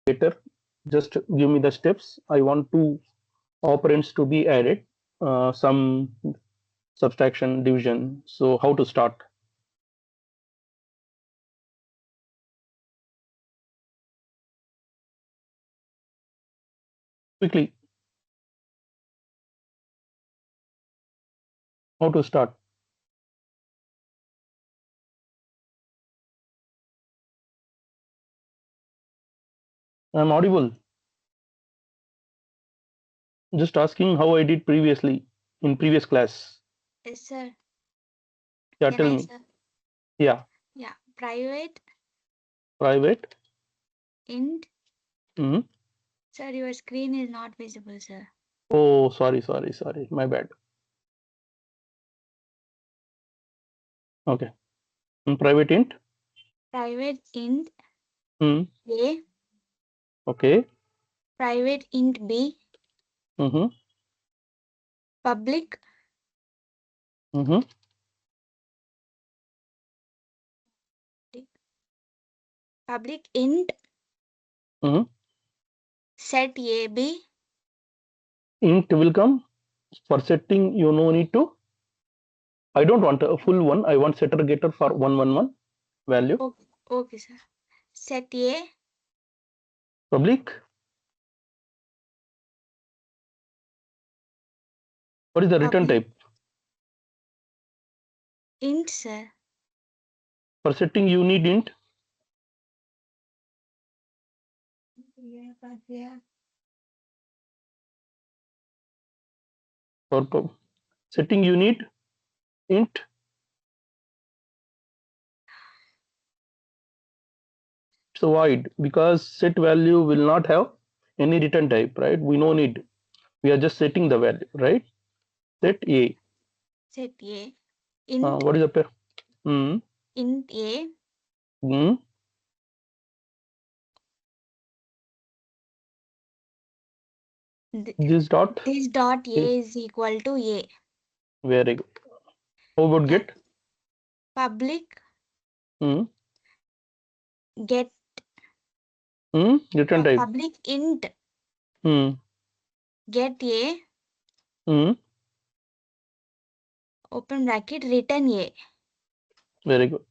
later. Just give me the steps. I want two operands to be added, some subtraction, division. So how to start? Quickly, how to start? I'm audible. Just asking how I did previously in previous class. Yes, sir. Yeah, Can tell I, me. sir? Yeah, Yeah. Private private. int. Hmm. Sir, your screen is not visible, sir. Oh, sorry. My bad. Okay. Private int. Private int Hmm. A. Okay. Private int B. Mm-hmm. Public Mm-hmm. public int Mm-hmm. set A B. Int will come for setting. You no need to. I don't want a full one. I want setter getter for 111 value. Okay, okay, sir. Set A Public. What is the return public type? int, sir. For setting, you need int. For setting, you need int. It's void because set value will not have any return type, right? We no need. We are just setting the value, right? Set A. Set A int What is the pair? Hmm. int A. Hmm. Th- This dot. This dot Okay. A is equal to A. Very good. How about Yeah. get? Public Hmm. get Return type. public int Hmm. get A Hmm. open bracket return A. Very good.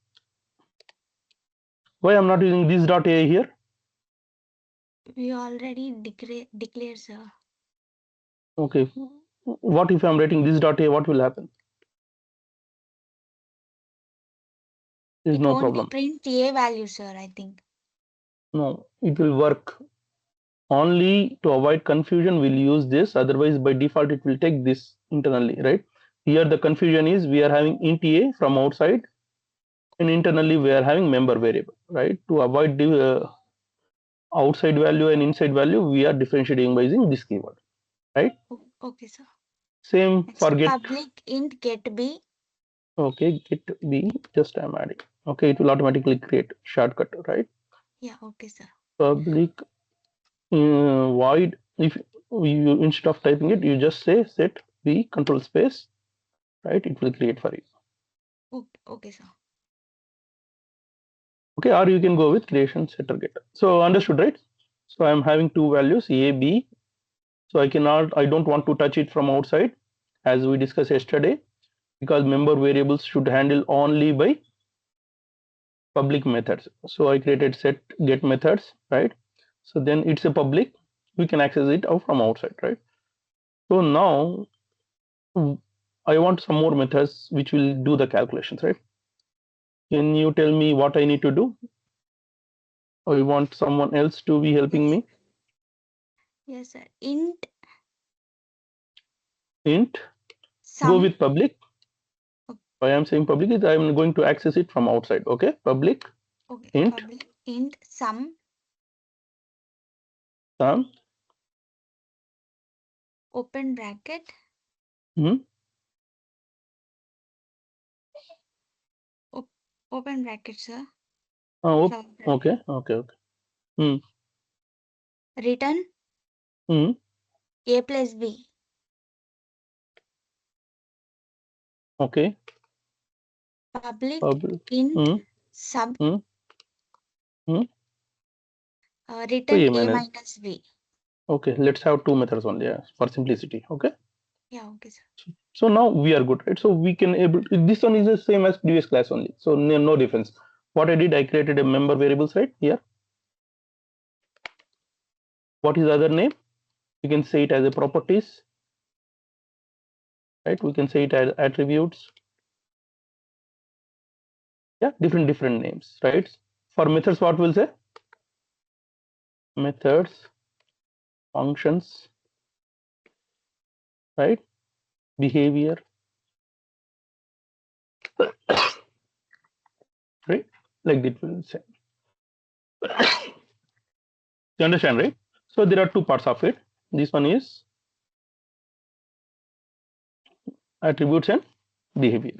Why I'm not using this dot A here? We already declare, sir. Okay. What if I'm writing this dot A? What will happen? There is It no won't problem. print A value, sir, I think. No, it will work. Only to avoid confusion, we'll use this. Otherwise, by default, it will take this internally, right? Here, the confusion is we are having int A from outside, and internally we are having member variable, right? To avoid the outside value and inside value, we are differentiating by using this keyword, right? Okay, sir. Same Next, for get. public int get B. Okay, get B. Just I'm adding. Okay, it will automatically create shortcut, right? Yeah, okay, sir. Public void. If you instead of typing it, you just say set B control space, right? It will create for you. Okay, sir. Okay, or you can go with creation setter getter. So understood, right? So I'm having two values A, B. So I don't want to touch it from outside as we discussed yesterday because member variables should handle only by public methods. So I created set get methods, right? So then it's a public, we can access it out from outside, right? So now I want some more methods which will do the calculations, right? Can you tell me what I need to do? Or you want someone else to be helping Yes. me? Yes, sir. Int Int, go sum. with public. Why I'm saying public is I'm going to access it from outside. Okay, public Okay, int public int sum sum. open bracket Hmm. open bracket, sir. Oh, Close bracket. okay. Hmm. Return Hmm. A plus B. Okay. Public Public. int Hmm. sub Hmm. Hmm. Return A a minus. minus b. Okay, let's have two methods only, for simplicity. Okay. Yeah, okay, sir. So now we are good, right? So we can able this one is the same as previous class only. So no difference. What I did, I created a member variables right here. What is the other name? You can say it as a properties, right? We can say it as attributes. Yeah, different names, right? For methods, what we'll say? Methods, functions, right? Behavior, right? Like that we'll say. You understand, right? So there are two parts of it. This one is attributes and behavior,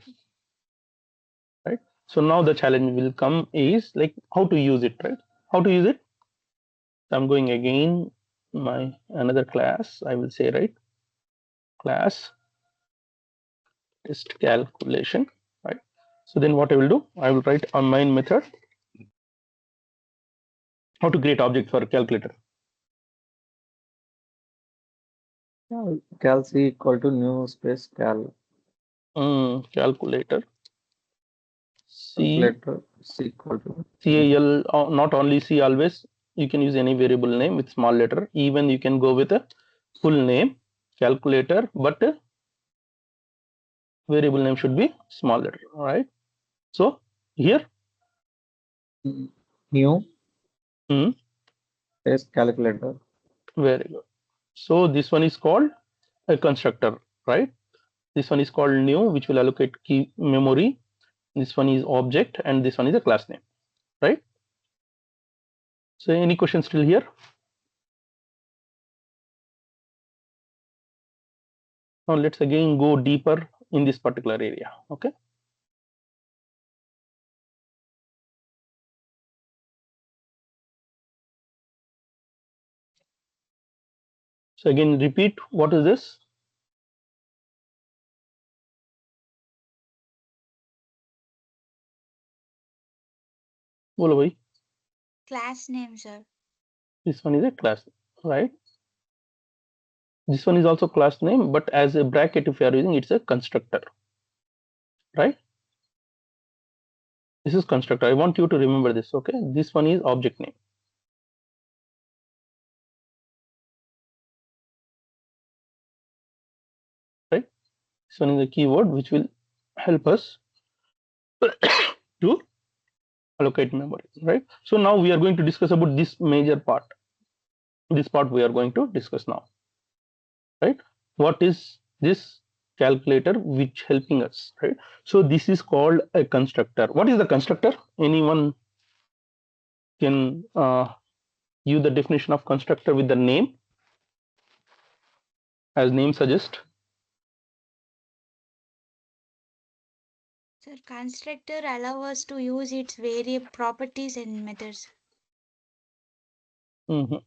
right? So now the challenge will come is like how to use it, right? How to use it? I'm going again my another class. I will say, right? Class test calculation, right? So then what I will do? I will write a main method. How to create object for calculator? Cal C equal to new space cal Calculator C calculator C equal to CAL, not only C always. You can use any variable name with small letter. Even you can go with a full name calculator, but variable name should be small letter, right? So here, new hmm, space calculator. very good. So this one is called a constructor, right? This one is called new, which will allocate key memory. This one is object, and this one is a class name, right? So any questions still here? Now let's again go deeper in this particular area. Okay. So again, repeat. What is this? बोलो भाई. Class name, sir. This one is a class, right? This one is also class name, but as a bracket, if you are using, it's a constructor, right? This is constructor. I want you to remember this. Okay. This one is object name, right? This one is a keyword which will help us to allocate memory, right? So now we are going to discuss about this major part. This part we are going to discuss now, right? What is this calculator which helping us, right? So this is called a constructor. What is the constructor? Anyone can use the definition of constructor with the name, as name suggests. Sir, constructor allow us to use its various properties and methods. Mhm.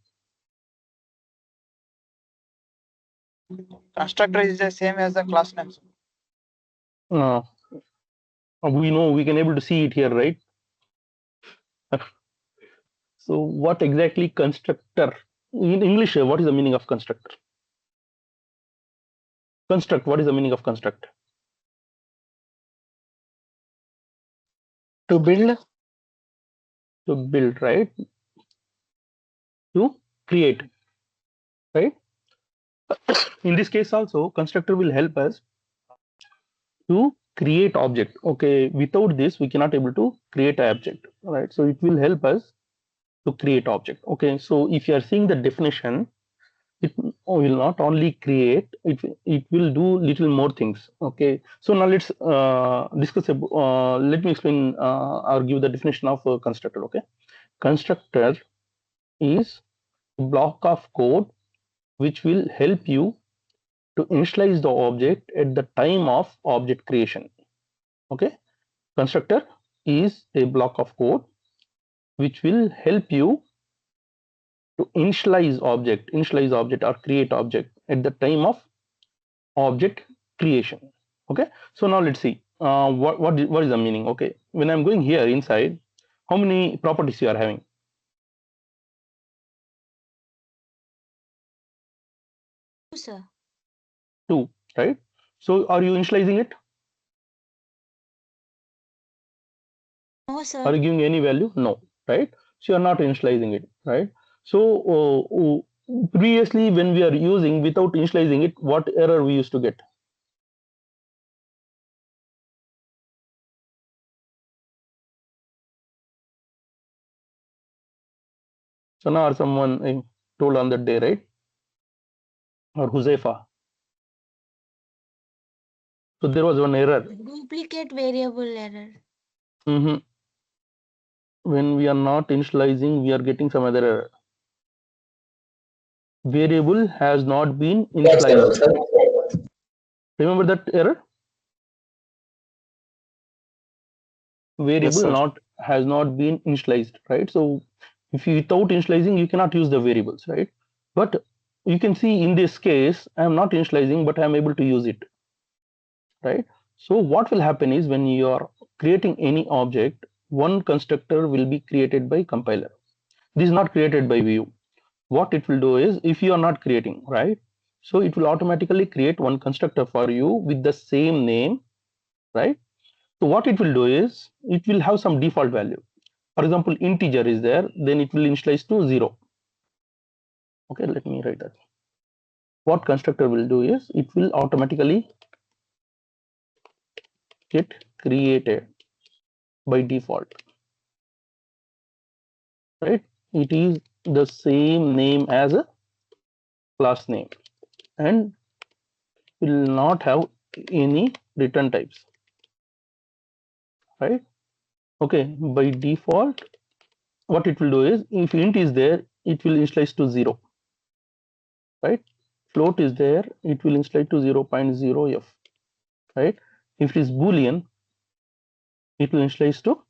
Constructor is the same as the class name. Uh, we know we can able to see it here, right? So what exactly constructor in English? What is the meaning of constructor? Construct. What is the meaning of construct? To build, To build, right? To create, right? In this case also, constructor will help us to create object. Okay, without this we cannot able to create an object, right? So it will help us to create object. Okay, so if you are seeing the definition, it will not only create, it will do little more things. Okay, so now let's discuss let me explain or give the definition of constructor. Okay, constructor is a block of code which will help you to initialize the object at the time of object creation. Okay, constructor is a block of code which will help you to initialize object or create object at the time of object creation. Okay, so now let's see what is the meaning. Okay, when I'm going here inside, how many properties you are having? sir. 2, right? So are you initializing it? No, Are sir. you giving any value? No, right? So you are not initializing it, right? So previously when we are using without initializing it, what error we used to get? Sana or someone told on that day, right? Or Huzaifa. So there was one error. Duplicate variable error. Mhm. When we are not initializing, we are getting some other error. Variable has not been initialized. Remember that error? Yes, Variable sir. not has not been initialized, right? So if you without initializing, you cannot use the variables, right? But you can see in this case, I am not initializing, but I am able to use it, right? So what will happen is when you are creating any object, one constructor will be created by compiler. This is not created by view. What it will do is if you are not creating, right? So it will automatically create one constructor for you with the same name, right? So what it will do is it will have some default value. For example, integer is there, then it will initialize to 0. Okay, let me write that. What constructor will do is it will automatically get created by default, right? It is the same name as a class name and will not have any return types, right? Okay, by default, what it will do is if int is there, it will initialize to 0, right? Float is there, it will initialize to 0.0f, right? If it is boolean, it will initialize to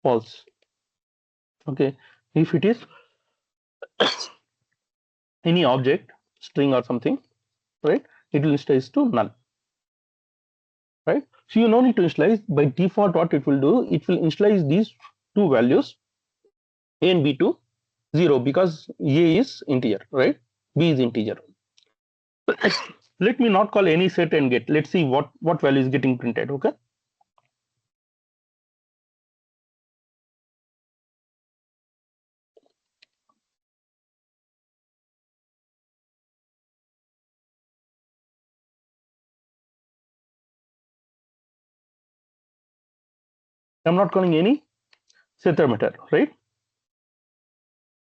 false. Okay, if it is any object, string or something, right, it will initialize to null, right? So you no need to initialize. By default, what it will do, it will initialize these two values a and b to 0 because a is integer, right? B is integer. Let me not call any set and get. Let's see what value is getting printed. Okay. I'm not calling any setter method, right?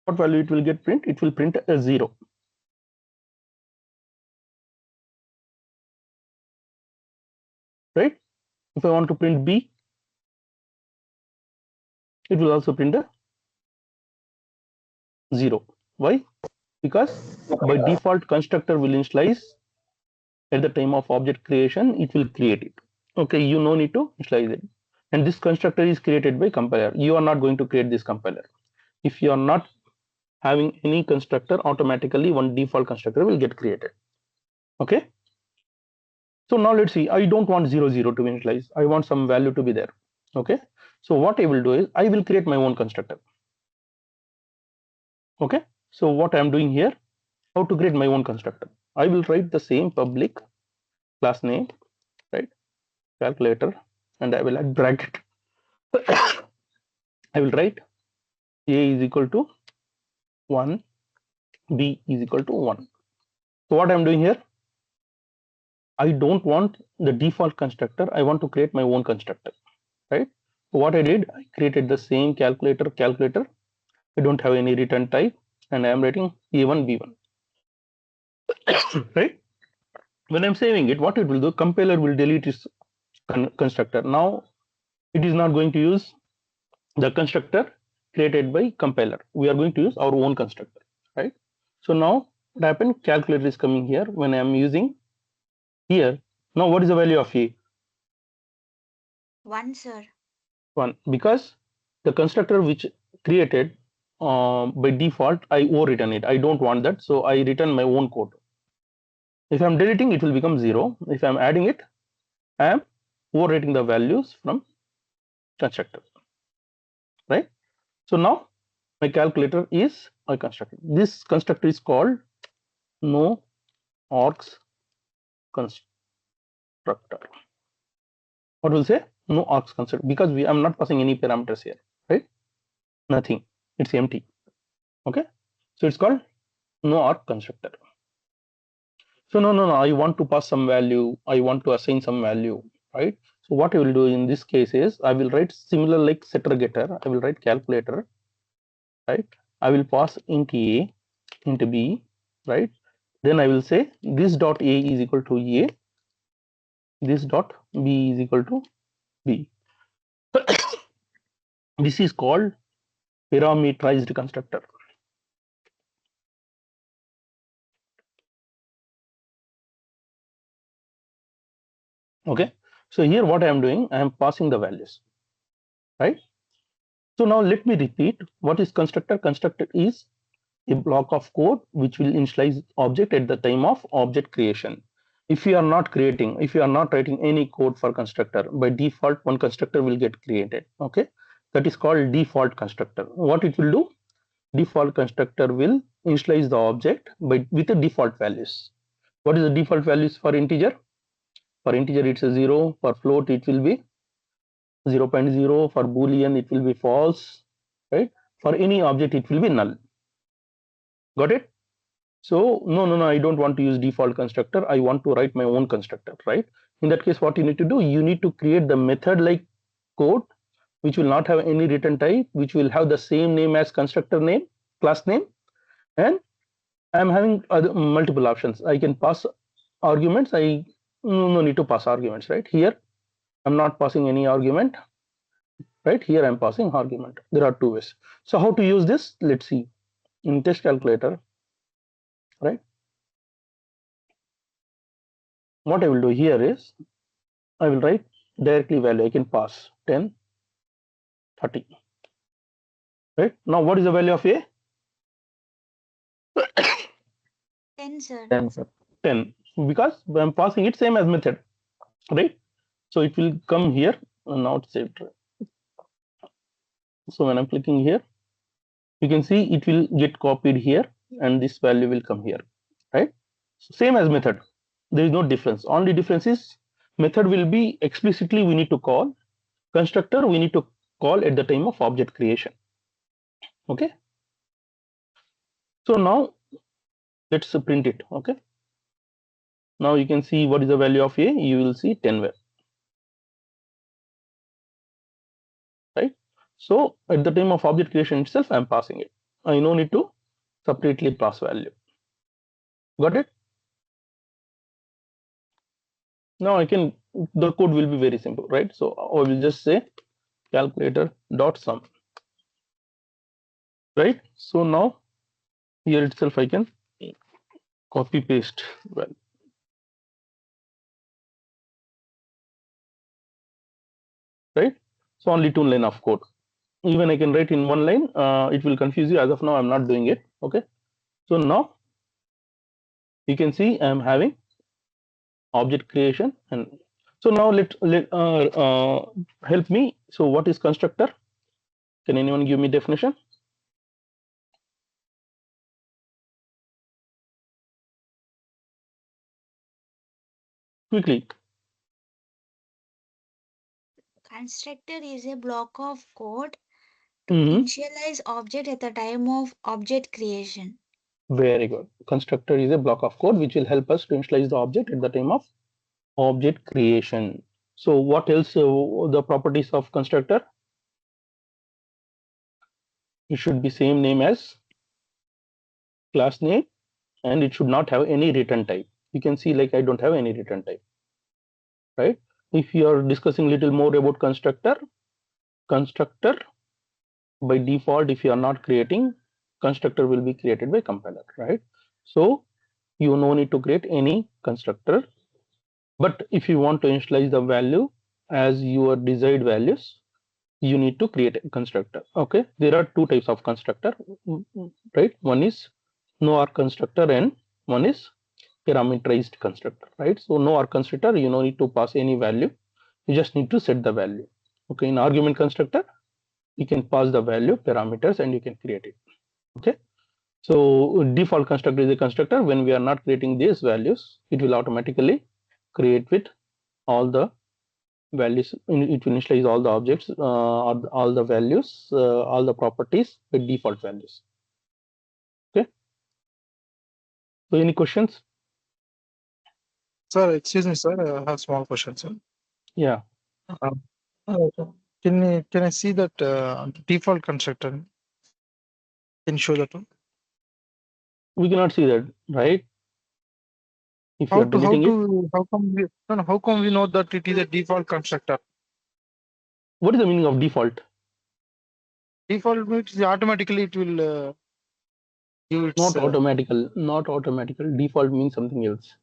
What value it will get print? It will print a 0, right? If I want to print B, it will also print a 0. Why? Because by default constructor will initialize at the time of object creation, it will create it. Okay, you no need to initialize it. And this constructor is created by compiler. You are not going to create this compiler. If you are not having any constructor, automatically one default constructor will get created. Okay. So now let's see. I don't want 0, 0 to be initialized. I want some value to be there. Okay. So what I will do is I will create my own constructor. Okay. So what I am doing here, how to create my own constructor? I will write the same public class name, right? Calculator, and I will add bracket. I will write a is equal to 1, b is equal to 1. So what I'm doing here, I don't want the default constructor. I want to create my own constructor, right? So what I did, I created the same calculator. I don't have any return type, and I am writing a1, b1, right? When I'm saving it, what it will do, compiler will delete its constructor. Now it is not going to use the constructor created by compiler. We are going to use our own constructor, right? So now what happened, calculator is coming here. When I am using here, now what is the value of a? 1, sir. 1, because the constructor which created by default, I overwritten it. I don't want that, so I return my own code. If I'm deleting, it will become 0. If I'm adding it, I am overwriting the values from constructor, right? So now my calculator is a constructor. This constructor is called no args constructor. What will say? No args constructor, because I'm not passing any parameters here, right? Nothing. It's empty. Okay. So it's called no arg constructor. So no, I want to pass some value. I want to assign some value, right? So what I will do in this case is I will write similar like setter getter. I will write calculator, right? I will pass int a, int b, right? Then I will say this dot a is equal to a, this dot b is equal to b. This is called parameterized constructor. Okay. So here what I am doing, I am passing the values, right? So now let me repeat what is constructor. Constructor is a block of code which will initialize object at the time of object creation. If you are not creating, if you are not writing any code for constructor, by default one constructor will get created. Okay, that is called default constructor. What it will do? Default constructor will initialize the object with the default values. What is the default values for integer? For integer it's a 0, for float it will be 0.0, for boolean it will be false, right? For any object it will be null. Got it? So no, I don't want to use default constructor. I want to write my own constructor, right? In that case, what you need to do, you need to create the method like code, which will not have any return type, which will have the same name as constructor name, class name, and I'm having multiple options. I can pass arguments. I no need to pass arguments, right? Here, I'm not passing any argument, right? Here, I'm passing argument. There are two ways. So how to use this? Let's see. In test calculator, right? What I will do here is I will write directly value. I can pass 10, 30. Right now, what is the value of a? 10, sir. 10, sir. 10, because I'm passing it same as method, right? So it will come here and now it's saved. So when I'm clicking here, you can see it will get copied here and this value will come here, right? So same as method. There is no difference. Only difference is method will be explicitly we need to call, constructor we need to call at the time of object creation. Okay. So now let's print it. Okay. Now you can see what is the value of a. You will see 10, right? So at the time of object creation itself, I'm passing it. I no need to separately pass value. Got it? Now I can, the code will be very simple, right? So I will just say calculator dot sum, right? So now here itself I can copy paste value. Right? So only 2 line of code. Even I can write in 1 line, it will confuse you. As of now, I'm not doing it. Okay. So now you can see I'm having object creation, and so now let help me. So what is constructor? Can anyone give me definition? Quickly. Constructor is a block of code to Mhm. initialize object at the time of object creation. Very good. Constructor is a block of code which will help us to initialize the object at the time of object creation. So what else? The properties of constructor? It should be same name as class name, and it should not have any return type. You can see like I don't have any return type, right? If you are discussing little more about constructor by default, if you are not creating, constructor will be created by compiler, right? So you no need to create any constructor. But if you want to initialize the value as your desired values, you need to create a constructor. Okay, there are two types of constructor, right? One is no arg constructor and one is parameterized constructor, right? So no arg constructor, you no need to pass any value, you just need to set the value. Okay, in argument constructor, you can pass the value parameters and you can create it. Okay, So default constructor is a constructor. When we are not creating these values, it will automatically create with all the values. It will initialize all the objects, all the values, all the properties with default values. Okay. So any questions? Sir, excuse me, sir. I have small question, sir. Yeah. Can I see that default constructor? Can you show that one? We cannot see that, right? If you How are deleting it, how come we no, no, how come we know that it is a default constructor? what is the meaning of default? Default means automatically it will give its Not automatical, not automatical. Default means something else.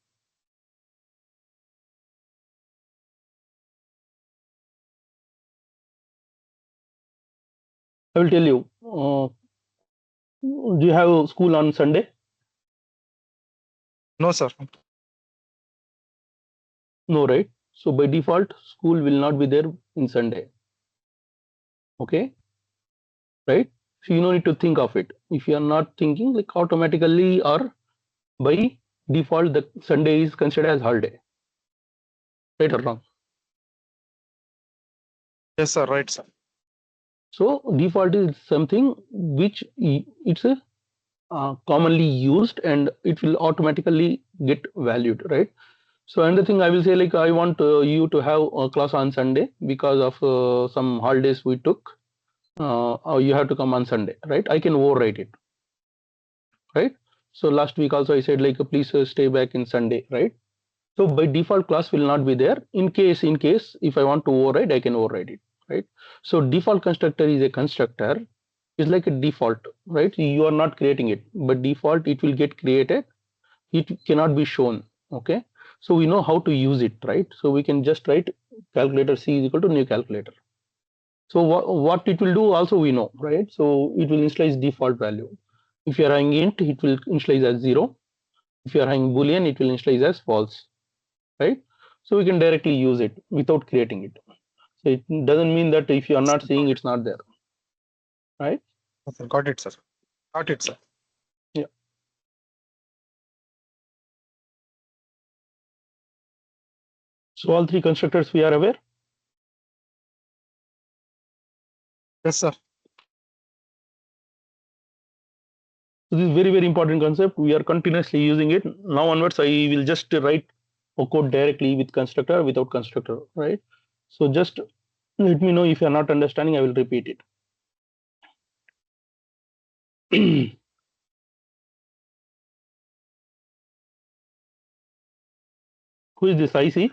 I will tell you. Do you have school on Sunday? no, sir. No, right? So by default, school will not be there in Sunday. Okay, right? So you don't need to think of it. If you are not thinking, like automatically or by default, the Sunday is considered as holiday. Right or wrong? Yes, sir. Right, sir. So default is something which it's a commonly used and it will automatically get valued, right? So another thing I will say, like I want you to have a class on Sunday because of some holidays we took. Or you have to come on Sunday, right? I can overwrite it, right? So last week also I said like please stay back in Sunday, right? So by default class will not be there. In case if I want to override, I can override it, right? So default constructor is a constructor, is like a default, right? You are not creating it, but default it will get created. It cannot be shown. Okay. So we know how to use it, right? So we can just write calculator C is equal to new calculator. So what it will do also we know, right? So it will initialize default value. If you are having int, it will initialize as 0. If you are having boolean, it will initialize as false, right? So we can directly use it without creating it. So it doesn't mean that if you are not seeing, it's not there, right? Okay, got it, sir. Got it, sir. Yeah. So all three constructors we are aware. Yes, sir. So this is very, very important concept. We are continuously using it. Now onwards, I will just write a code directly with constructor without constructor, right? So just let me know if you are not understanding. I will repeat it. Who is this IC?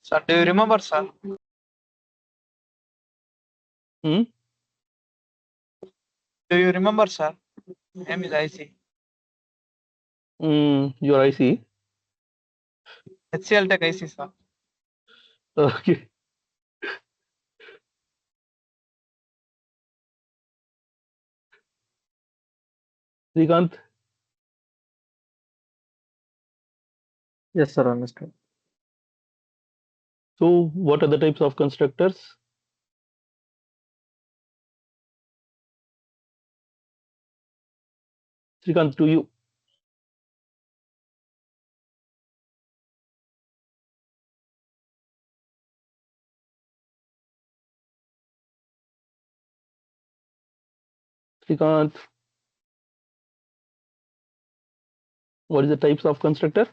Sir, do you remember, sir? Hmm? Do you remember, sir? Name is IC. Your IC. HCL Tech IC, sir. Okay. Srikanth, Yes, sir, understood. so what are the types of constructors? Srikanth, to you. Srikanth, what is the types of constructor?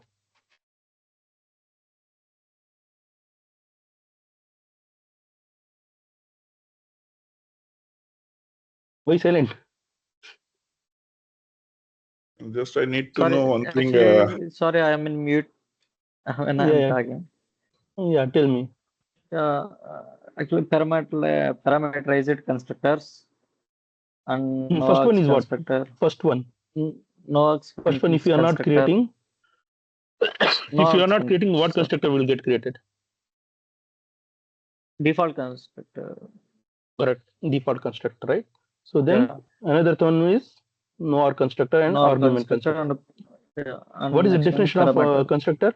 Why silent? Just I need to Sorry, know one thing. actually, sorry, I am in mute when I am Yeah, talking. yeah. Tell me. Actually, parameterized constructors and First one NOAX is what? constructor, First one. NOAX First one, if you are not constructor, creating, if you are NOAX not creating, what constructor will get created? default constructor. Correct. Default constructor, right? So then Yeah, another one is nor constructor and NOR argument constructor constructor. What and is the next one definition of parameter. constructor?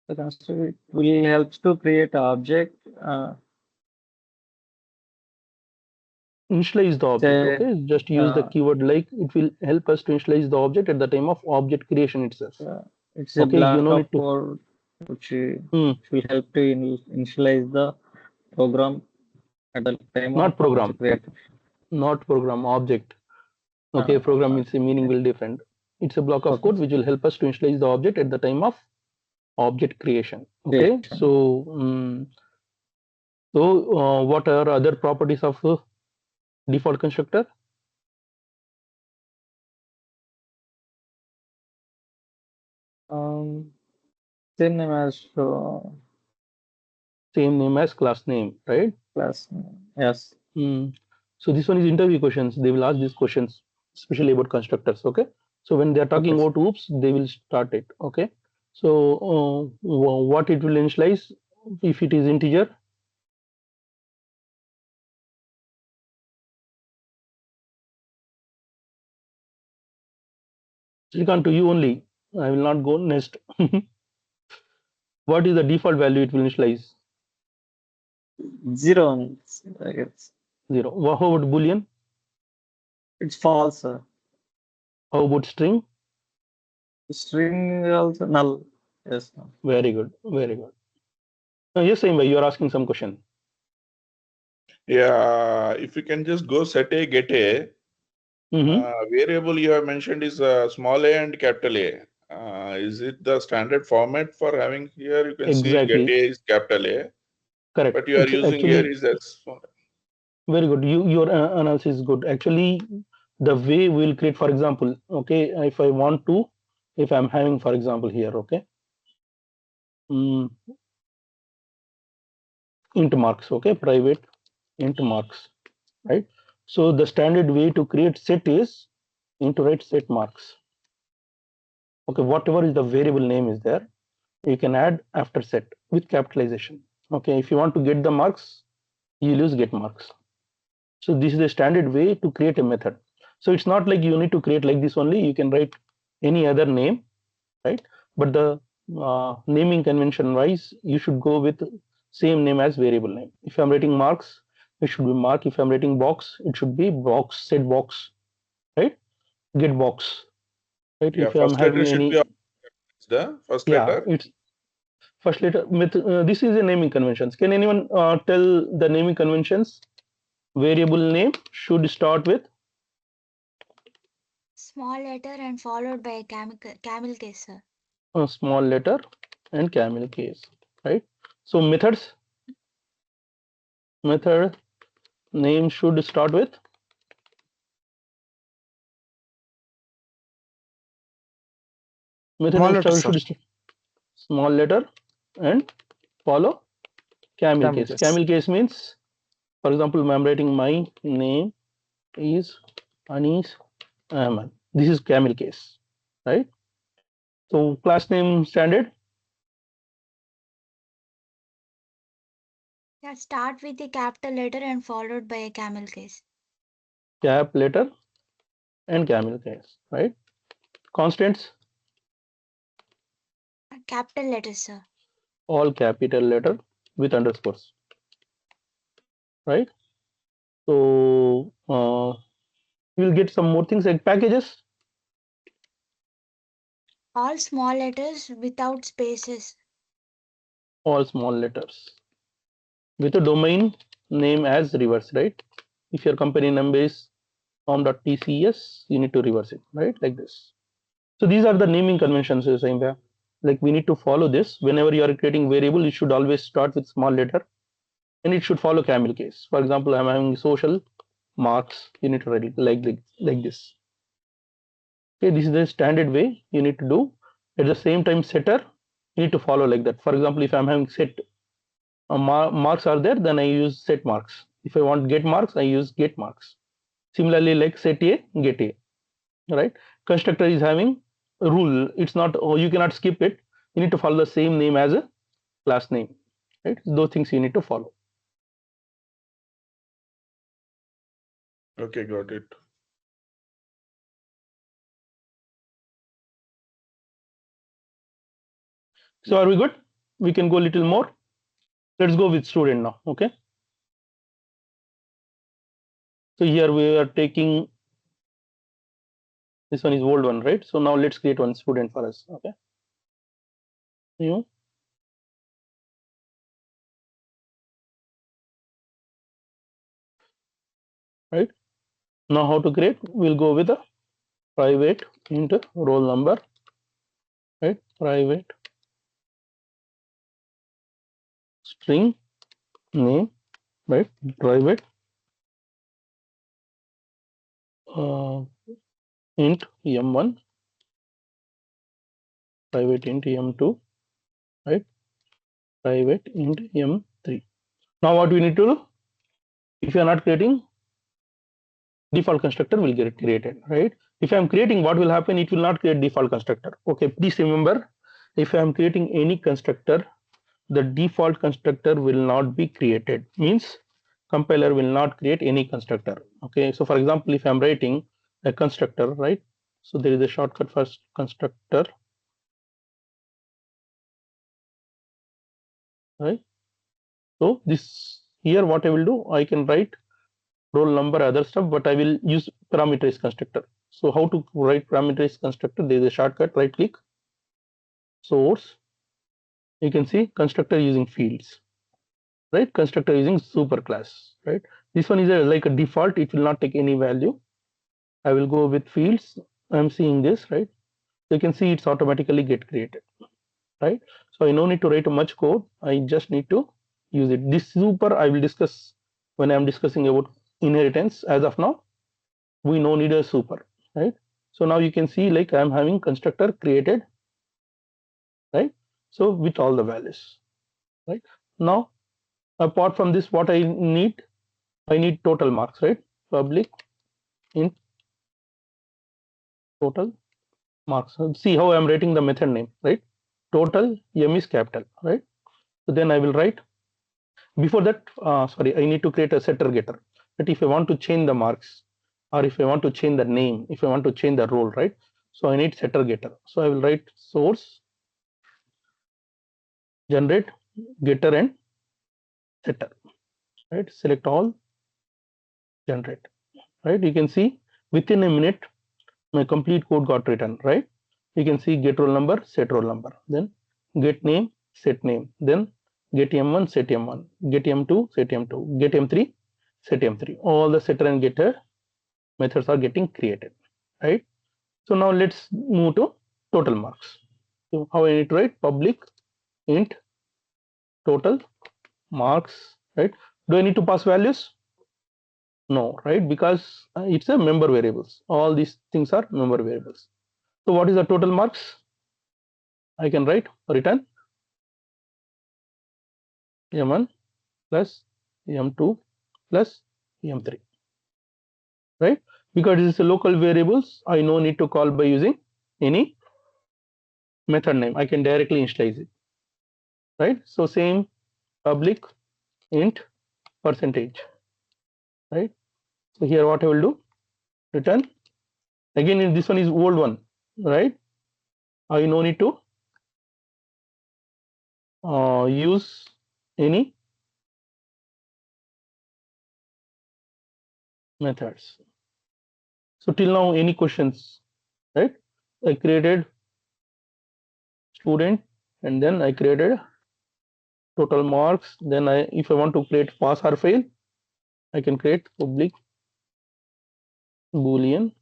The constructor will helps to create object. initialize the object. Say, Okay, just use the keyword like. It will help us to initialize the object at the time of object creation itself. it's a Okay, you block no of need to. code which Hmm, will help to initialize the program at the time of not program, object creation. not program, object. Okay, program means the meaning will different. It's a block of Okay. code which will help us to initialize the object at the time of object creation. Okay, Creation. so what are other properties of default constructor? Same name as Same name as class name, right? class name. Yes. So this one is interview questions. They will ask these questions, especially about constructors. Okay. So when they are talking Okay. about oops, they will start it. Okay. So what it will initialize if it is integer? Silicon to you only. I will not go next. What is the default value it will initialize? 0, I guess. 0. How about Boolean? It's false. How about string? String also null. Yes. Very good. Very good. Yes, same way. You are asking some question. Yeah, if you can just go set a, get a, variable you have mentioned is small a and capital A. Is it the standard format for having here? You can see Exactly. get a is capital A, Correct. but you are It's using actually here is as small. very good. Your analysis is good. Actually, the way we will create, for example, okay, if I want to, if I'm having, for example, here, okay, int marks, okay, private int marks, right? So the standard way to create set is into write set marks. Okay, whatever is the variable name is there, you can add after set with capitalization. Okay, if you want to get the marks, you use get marks. So this is the standard way to create a method. So it's not like you need to create like this only. You can write any other name, right? But the naming convention wise, you should go with same name as variable name. If I'm writing marks, it should be mark. If I'm writing box, it should be box, set box, right? Get box, right? Yeah, If I'm first letter having should be any, the first yeah, letter. it's first letter. With this is a naming conventions. Can anyone tell the naming conventions? Variable name should start with Small letter and followed by a camel case, sir. a small letter and camel case, right? So method name should start with method Small name letter, sir. should start small letter and follow camel Camel case. case. Camel case means, for example, I'm writing my name is Anis Ahmed. This is camel case, right? So class name standard. Yeah, start with a capital letter and followed by a camel case. Cap letter and camel case, right? Constants, Capital letters, sir. all capital letter with underscores, right? So we'll get some more things like packages, All small letters without spaces. all small letters with a domain name as reverse, right? If your company name is com.tcs, you need to reverse it, right? Like this. So these are the naming conventions, Saimba. Like we need to follow this. Whenever you are creating variable, it should always start with small letter and it should follow camel case. For example, I'm having social marks. You need to write it like this. Okay, this is the standard way you need to do. At the same time, setter, you need to follow like that. For example, if I'm having set marks are there, then I use set marks. If I want get marks, I use get marks. Similarly, like set a, get a, right? Constructor is having a rule. It's not, oh, you cannot skip it. You need to follow the same name as a class name, right? Those things you need to follow. Okay, got it. So are we good? We can go a little more. Let's go with student now. Okay. So here we are taking, this one is old one, right? So now let's create one student for us. Okay. New. Right. Now how to create? We'll go with a private into roll number, right? Private string name, right? Private int m1, private int m2, right? Private int m3. Now what we need to do? If you are not creating, default constructor will get created, right? If I am creating, what will happen? It will not create default constructor. Okay, please remember, if I am creating any constructor, the default constructor will not be created. Means compiler will not create any constructor. Okay, so for example, if I am writing a constructor, right? So there is a shortcut for constructor, right? So this here, what I will do, I can write roll number, other stuff, but I will use parameterized constructor. So how to write parameterized constructor? There is a shortcut, right click, source. You can see constructor using fields, right? Constructor using superclass, right? This one is like a default, it will not take any value. I will go with fields. I'm seeing this, right? You can see it's automatically get created, right? So I no need to write much code. I just need to use it. This super I will discuss when I'm discussing about inheritance. As of now, we no need a super, right? So now you can see like I'm having constructor created, right? So with all the values, right? Now apart from this, what I need total marks, right? Public int total marks. See how I'm writing the method name, right? Total m is capital, right? So then I will write, before that, sorry, I need to create a setter getter. But if I want to change the marks, or if I want to change the name, if I want to change the role, right? So I need setter getter. So I will write source generate getter and setter, right? Select all, generate, right? You can see within a minute my complete code got written, right? You can see get roll number, set roll number, then get name, set name, then get m1, set m1, get m2, set m2, get m3, set m3. All the setter and getter methods are getting created, right? So now let's move to total marks. So how I need to write? Public int total marks, right? Do I need to pass values? No, right? Because it's a member variables. All these things are member variables. So what is the total marks? I can write return m1 plus m2 plus m3, right? Because this is a local variables, I no need to call by using any method name. I can directly initialize it, right? So same public int percentage, right? So here what I will do, return again. This one is old one, right? I no need to use any methods. So till now, any questions, right? I created student and then I created total marks. Then if I want to create pass or fail, I can create public boolean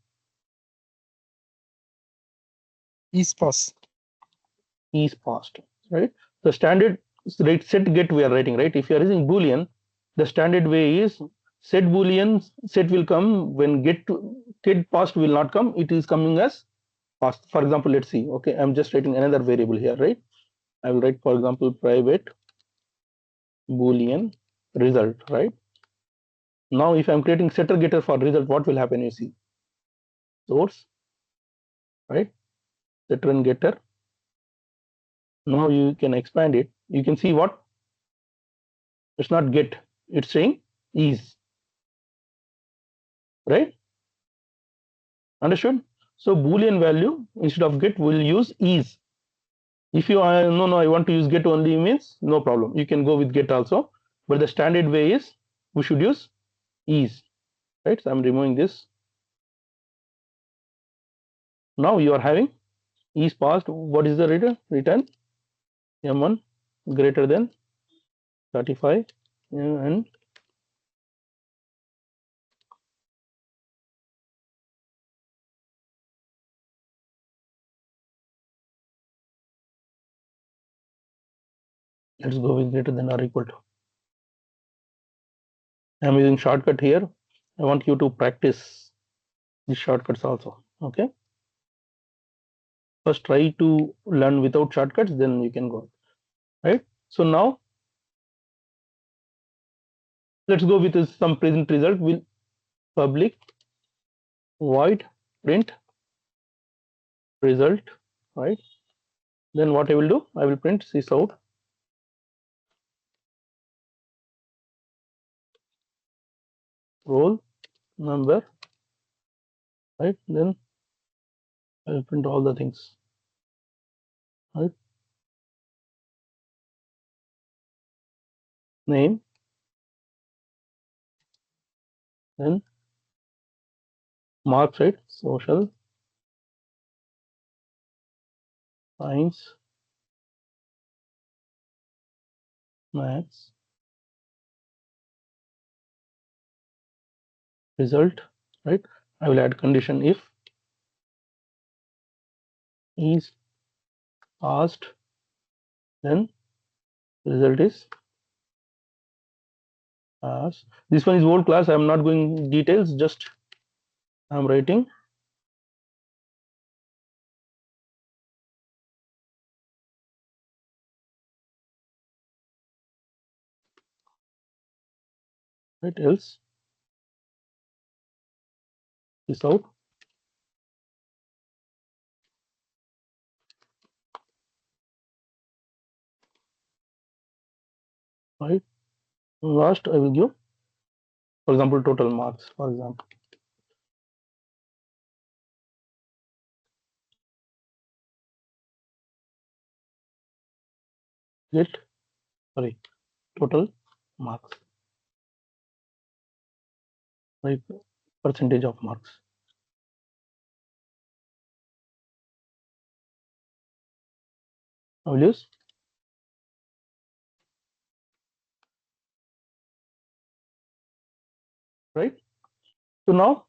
Is pass. is passed, right? The standard rate set get we are writing, right? If you are using boolean, the standard way is set boolean, set will come when get passed will not come. It is coming as passed. For example, let's see. Okay, I'm just writing another variable here, right? I will write, for example, private boolean result, right? Now if I'm creating setter getter for result, what will happen? You see source, right? Setter and getter. Now you can expand it. You can see what? It's not get, it's saying is, right? Understood? So boolean value instead of get will use is. If you no, I want to use get only, means no problem. You can go with get also, but the standard way is we should use is. right? So I'm removing this. Now you are having is passed. What is the return? Return M1 greater than 35 and let's go with greater than or equal to. I'm using shortcut here. I want you to practice these shortcuts also. Okay. First try to learn without shortcuts, then you can go. Right. So now let's go with some present result. Will public void print result, right? Then what I will do? I will print sys out roll number, right? Then I will print all the things, right? Name, then marks, right? Social, science, maths, result, right? I will add condition if is asked, then result is as. This one is old class. I am not going details. Just I am writing. Right, else this out, right? Last I will give, for example, total marks, for example. Get, sorry, total marks, right? Percentage of marks. I will use, right? So now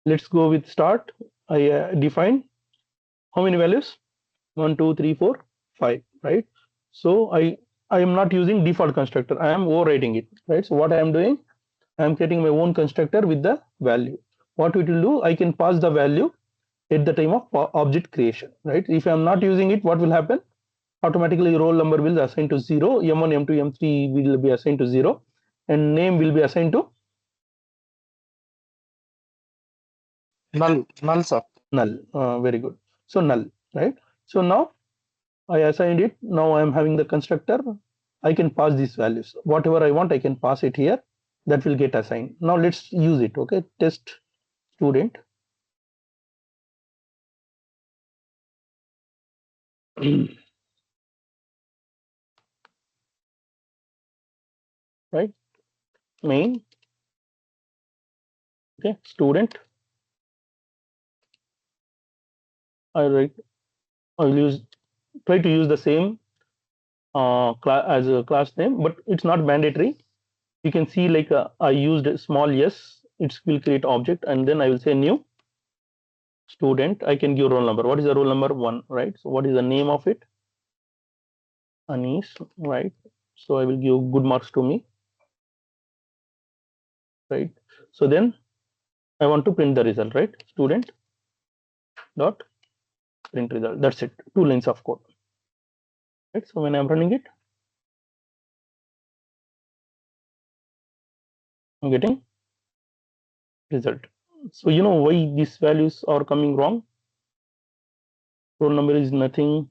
let's go with start. I define how many values? 1, 2, 3, 4, 5, right? So I am not using default constructor. I am overriding it, right? So what I am doing, I am creating my own constructor with the value. What it will do, I can pass the value at the time of object creation, right? If I am not using it, what will happen? Automatically roll number will assign to 0, M1, M2, M3 will be assigned to 0, and name will be assigned to Null, sir. null. Very good. So null, right? So now I assigned it. Now I am having the constructor. I can pass these values. Whatever I want, I can pass it here. That will get assigned. Now let's use it. Okay, test student. Right, main. Okay, student. I write. I will use, try to use the same as a class name, but it's not mandatory. You can see like I used a small s. It will create object, and then I will say new student. I can give roll number. What is the roll number? 1, right? So what is the name of it? Anis, right? So I will give good marks to me, right? So then I want to print the result, right? Student dot print result. That's it. 2 lines of code, right? So when I'm running it, I'm getting result. So you know why these values are coming wrong? Roll number is nothing,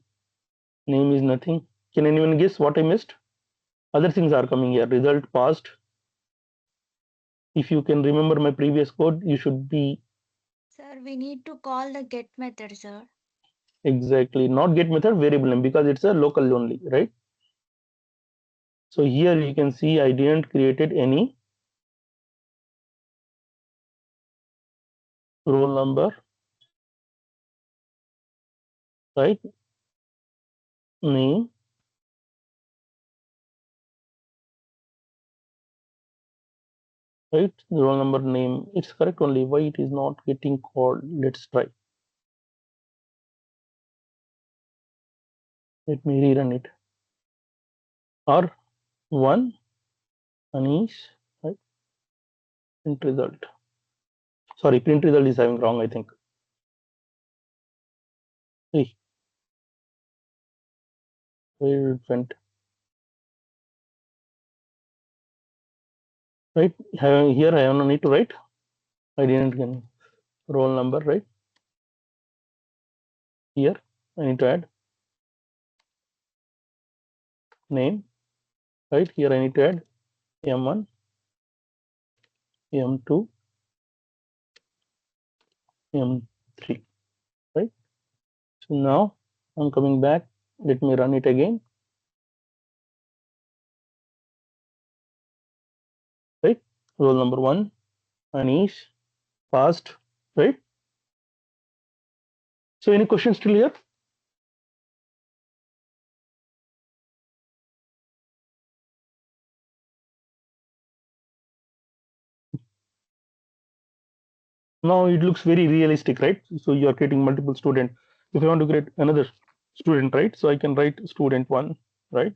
name is nothing. Can anyone guess what I missed? Other things are coming here. Result passed. If you can remember my previous code, you should be Sir, we need to call the get method, sir. exactly not get method variable name because it's a local only, right? So here you can see I didn't created any roll number, right? Name, right? Roll number, name. It's correct only. Why it is not getting called? Let's try. Let me rerun it. R1 Anish, right? Print result. Sorry, print result is having wrong, I think. Hey, where it went? Right here, I don't need to write. I didn't get roll number, right? Here, I need to add name, right? Here, I need to add M1, M2, M3, right? So now I'm coming back. Let me run it again. Right? Roll number 1, Anish, passed, right? So any questions still here? Now it looks very realistic, right? So you are creating multiple student. If I want to create another student, right? So I can write student 1, right?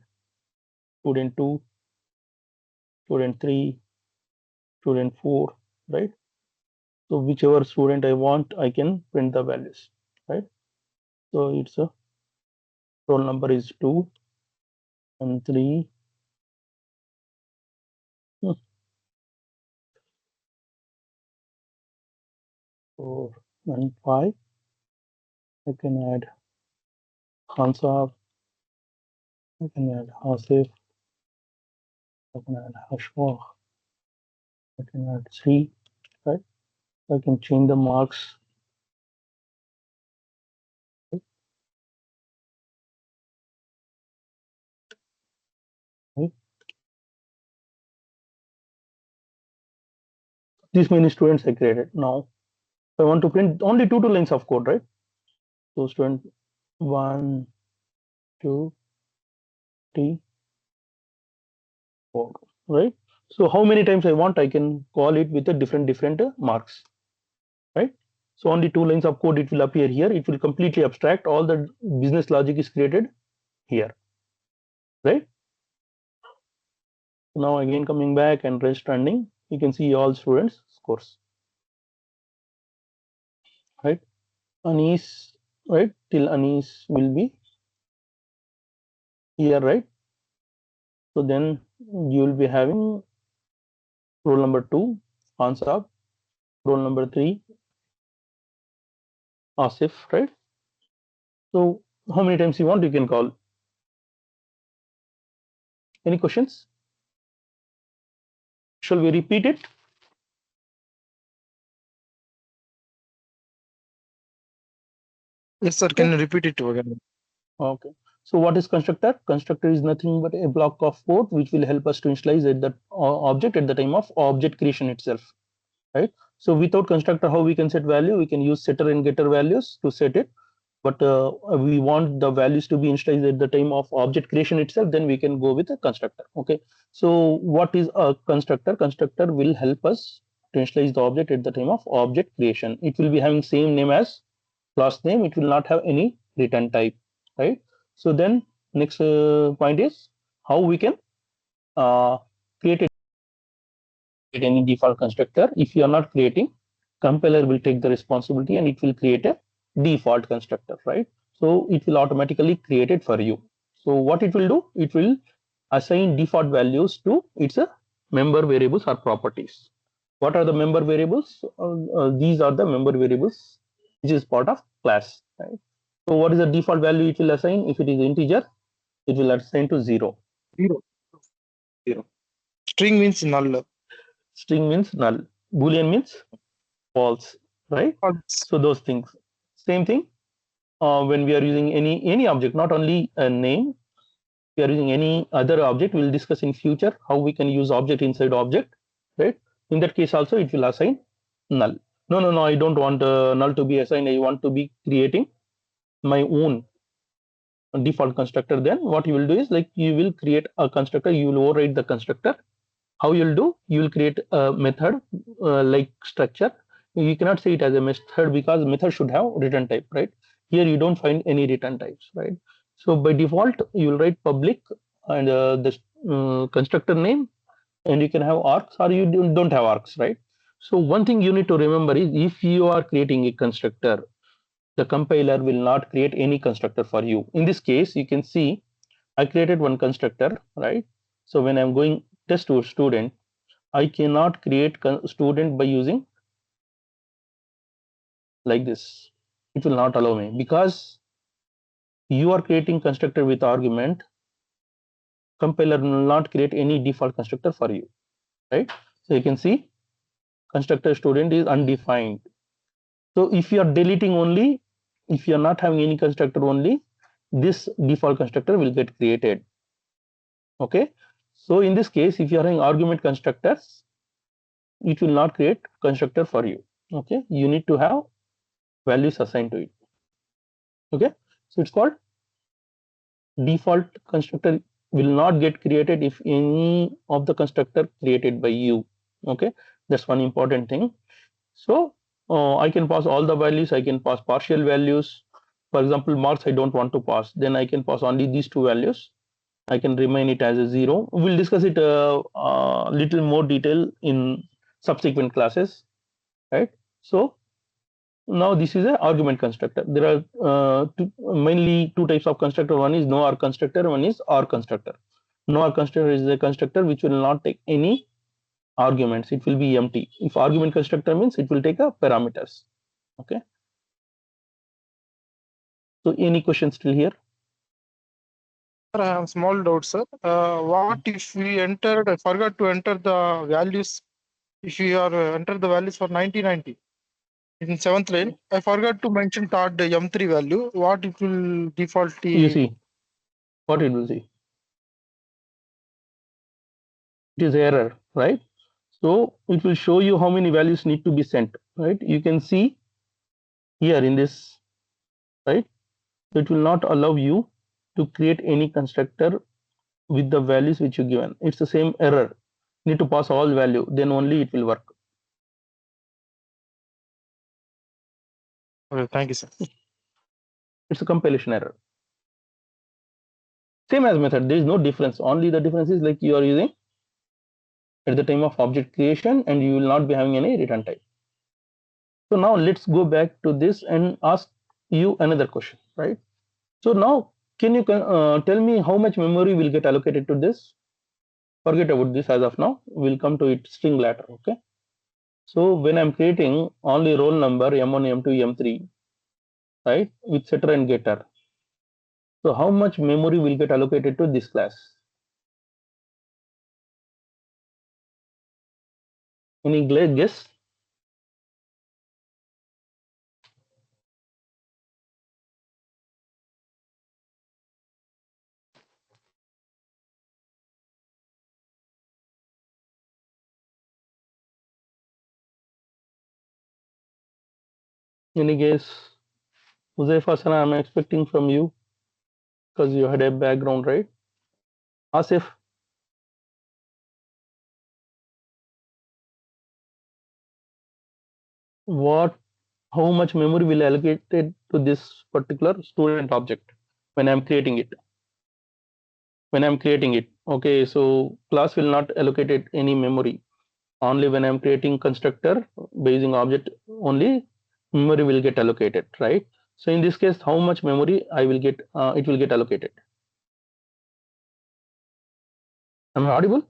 Student 2, student 3, student 4, right? So whichever student I want, I can print the values, right? So it's a roll number is 2 and 3. 4 and 5. I can add Hansab. I can add Hasif. I can add Hashwah. I can add 3, right? I can change the marks. 5. These many students I created. Now I want to print only two lines of code, right? So student 1, 2, 3, 4, right? So how many times I want, I can call it with a different marks, right? So only two lines of code it will appear here. It will completely abstract. All the business logic is created here, right? Now again coming back and rest running, you can see all students scores, right? Anis, right? Till Anis will be here, right? So then you will be having roll number 2, Ansab, roll number 3, Asif, right? So how many times you want, you can call. Any questions? Shall we repeat it? Yes, sir. Can you repeat it again? Okay. So what is constructor? Constructor is nothing but a block of code which will help us to initialize at the object at the time of object creation itself, right? So without constructor, how we can set value? We can use setter and getter values to set it, but we want the values to be initialized at the time of object creation itself. Then we can go with a constructor. Okay. So what is a constructor? Constructor will help us to initialize the object at the time of object creation. It will be having same name as class name. It will not have any return type, right? So then next point is how we can create any default constructor. If you are not creating, compiler will take the responsibility and it will create a default constructor, right? So it will automatically create it for you. So what it will do, it will assign default values to its member variables or properties. What are the member variables? These are the member variables which is part of class, right? So what is the default value it will assign? If it is integer, it will assign to 0. 0. 0. String means null. String means null. Boolean means false, right? False. So those things. Same thing when we are using any object, not only a name. We are using any other object. We'll discuss in future how we can use object inside object, right? In that case also it will assign null. No, I don't want null to be assigned. I want to be creating my own default constructor. Then what you will do is, like, you will create a constructor, you will override the constructor. How you'll do, you will create a method like structure. You cannot say it as a method because method should have return type, right? Here you don't find any return types, right? So by default you will write public and the constructor name, and you can have arcs or you don't have arcs, right? So one thing you need to remember is, if you are creating a constructor, the compiler will not create any constructor for you. In this case, you can see I created one constructor, right? So when I'm going test to student, I cannot create student by using like this. It will not allow me because you are creating constructor with argument. Compiler will not create any default constructor for you, right? So you can see constructor student is undefined. So if you are deleting only, if you are not having any constructor only, this default constructor will get created. Okay. So in this case, if you are having argument constructors, it will not create constructor for you. Okay. You need to have values assigned to it. Okay. So it's called default constructor will not get created if any of the constructor created by you. Okay. That's one important thing. So I can pass all the values. I can pass partial values. For example, marks I don't want to pass. Then I can pass only these two values. I can remain it as a 0. We'll discuss it little more detail in subsequent classes, right? So now this is an argument constructor. There are mainly two types of constructor. One is no arg constructor. One is arg constructor. No arg constructor is a constructor which will not take any arguments. It will be empty. If argument constructor means it will take a parameters. Okay. So any questions still here? Sir, I have small doubt, sir. What if we entered, I forgot to enter the values. If we are enter the values for 1990 in seventh line, I forgot to mention third M3 value. What it will default You see what it will see. It is error, right? So it will show you how many values need to be sent, right? You can see here in this, right? So it will not allow you to create any constructor with the values which you given. It's the same error. You need to pass all value, then only it will work. Okay, thank you, sir. It's a compilation error. Same as method, there is no difference. Only the difference is, like, you are using at the time of object creation and you will not be having any return type. So now let's go back to this and ask you another question, right? So now can you tell me how much memory will get allocated to this? Forget about this as of now. We'll come to it string later. Okay. So when I'm creating only roll number M1, M2, M3, right, with setter and getter. So how much memory will get allocated to this class? Any guess? Any guess? Huzaifa Sana, I'm expecting from you because you had a background, right? Asif, what? How much memory will allocated to this particular student object when I'm creating it? When I'm creating it, okay. So class will not allocate it any memory. Only when I'm creating constructor by using object only memory will get allocated, right? So in this case, how much memory I will get? It will get allocated. Am I audible?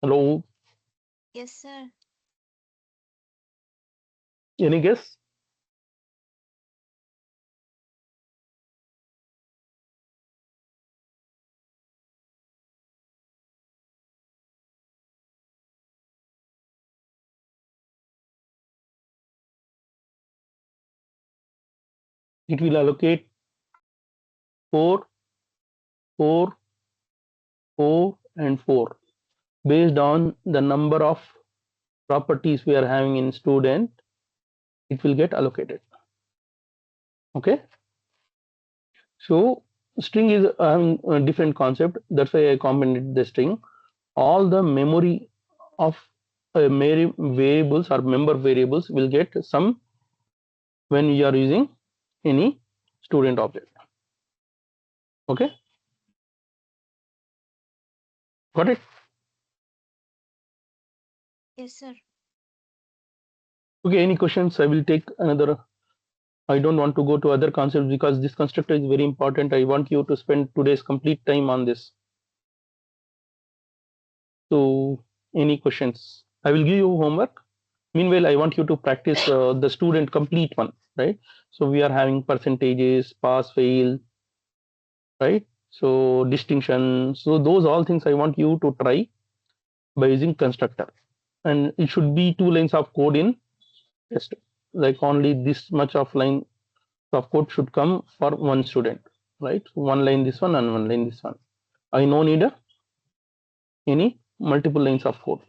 Hello. Yes, sir. Any guess? It will allocate 4, 4, 4 and 4 based on the number of properties we are having in student, it will get allocated. Okay, so string is having a different concept, that's why I commented the string. All the memory of variables or member variables will get some when we are using any student object. Okay, got it? Yes, sir. Okay, any questions? I will take another. I don't want to go to other concepts because this constructor is very important. I want you to spend today's complete time on this. So any questions? I will give you homework. Meanwhile, I want you to practice the student complete one, right? So we are having percentages, pass, fail, right? So distinction. So those all things I want you to try by using constructor. And it should be 2 lines of code in test. Like only this much of line of code should come for one student, right? One line this one and one line this one. I no need any multiple lines of code.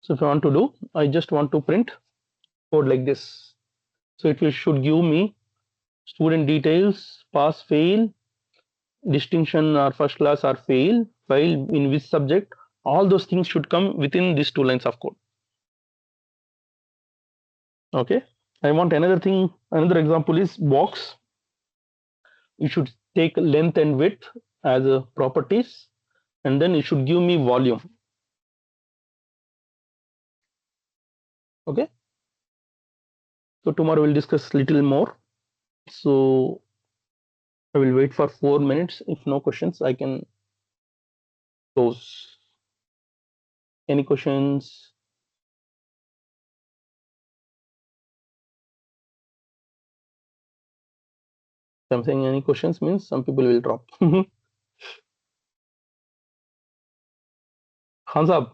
So if I want to do, I just want to print code like this. So it should give me student details, pass, fail, distinction or first class or fail, file in which subject. All those things should come within these 2 lines of code. Okay. I want another thing. Another example is box. You should take length and width as a properties, and then it should give me volume. Okay. So tomorrow we'll discuss little more. So I will wait for 4 minutes. If no questions, I can close. Any questions? I'm saying any questions means some people will drop. Khan Saab.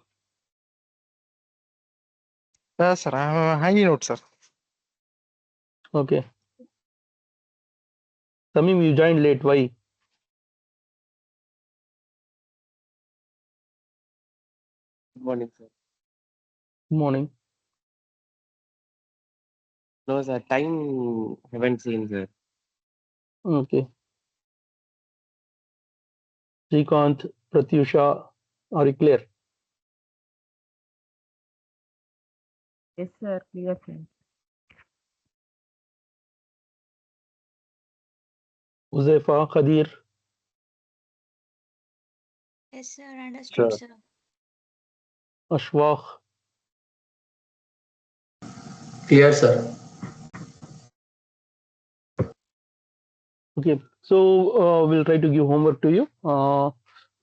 Yes, sir. I'm hanging out, sir. Okay. Samim, you joined late. Why? Good morning, sir. Good morning. No, sir. Time haven't seen, sir. Okay. Srikanth, Pratyusha, are you clear? Yes, sir. Clear, sir. Uzaifa, Khadir, Yes, sir. Understood, sir. Ashwaq. Yes, sir. Okay. So we'll try to give homework to you.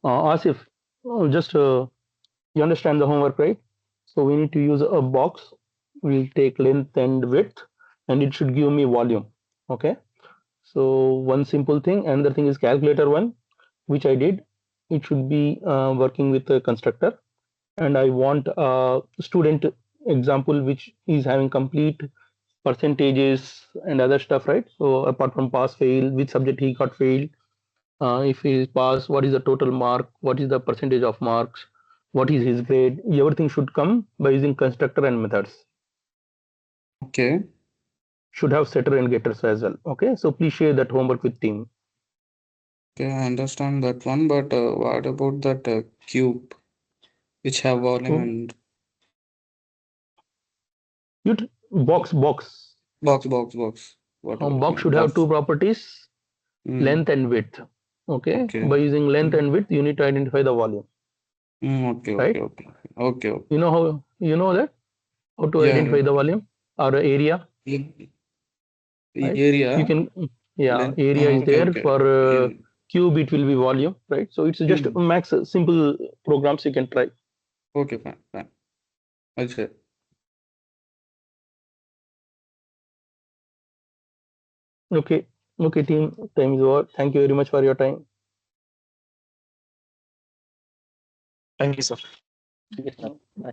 Asif, just you understand the homework, right? So we need to use a box. We'll take length and width, and it should give me volume. Okay. So one simple thing. Another thing is calculator one, which I did. It should be working with a constructor, and I want a student example which is having complete percentages and other stuff, right? So apart from pass, fail, which subject he got failed, if he is pass, what is the total mark, what is the percentage of marks, what is his grade. Everything should come by using constructor and methods. Okay. Should have setter and getters as well. Okay, so please share that homework with team. Okay, I understand that one, but what about that cube which have volume and You box. box? Whatever. Box should have two properties, Mm, length and width. Okay, okay. by using length and width, you need to identify the volume. Okay, Right? okay. You know how that how to Yeah, identify the volume or area, right? area. You can Length. area is Okay, there okay. for cube, it will be volume, right? So it's just max simple programs you can try. Okay, fine. I'll share. Okay, team, time is over. Thank you very much for your time. Thank you, sir. Yes, sir. Bye.